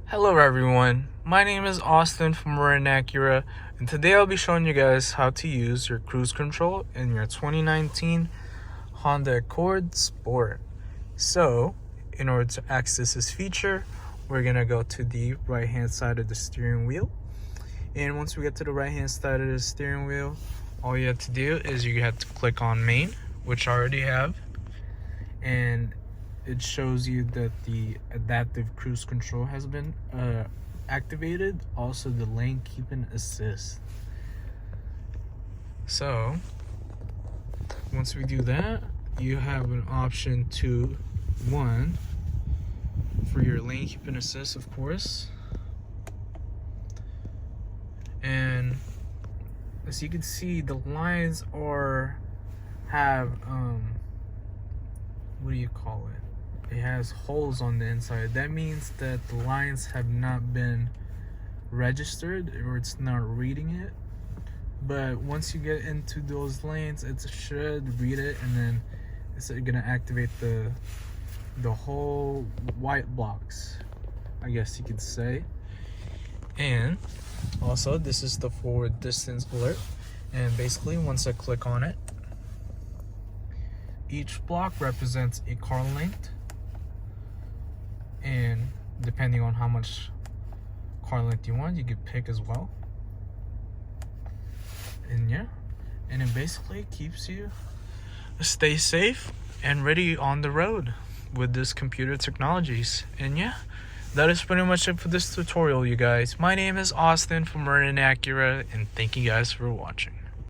Hello everyone, my name is Austin from Marin Acura, and today I'll be showing you guys how to use your cruise control in your 2019 Honda Accord Sport. So, in order to access this feature, we're going to go to the right hand side of the steering wheel. And once we get to the right hand side of the steering wheel, all you have to do is you have to click on main, which I already have, and it shows you that the adaptive cruise control has been activated. Also the lane keeping assist. So once we do that, you have an option to one for your lane keeping assist, of course. And as you can see, the lines have what do you call it? It has holes on the inside. That means that the lines have not been registered, or it's not reading it. But once you get into those lanes, it should read it, and then it's gonna activate the whole white blocks, I guess you could say. And also, this is the forward distance alert, and basically once I click on it, each block represents a car length, and depending on how much car length you want, you can pick as well. And yeah, and it basically keeps you stay safe and ready on the road with this computer technologies. And yeah, that is pretty much it for this tutorial, you guys. My name is Austin from Marin Acura, and thank you guys for watching.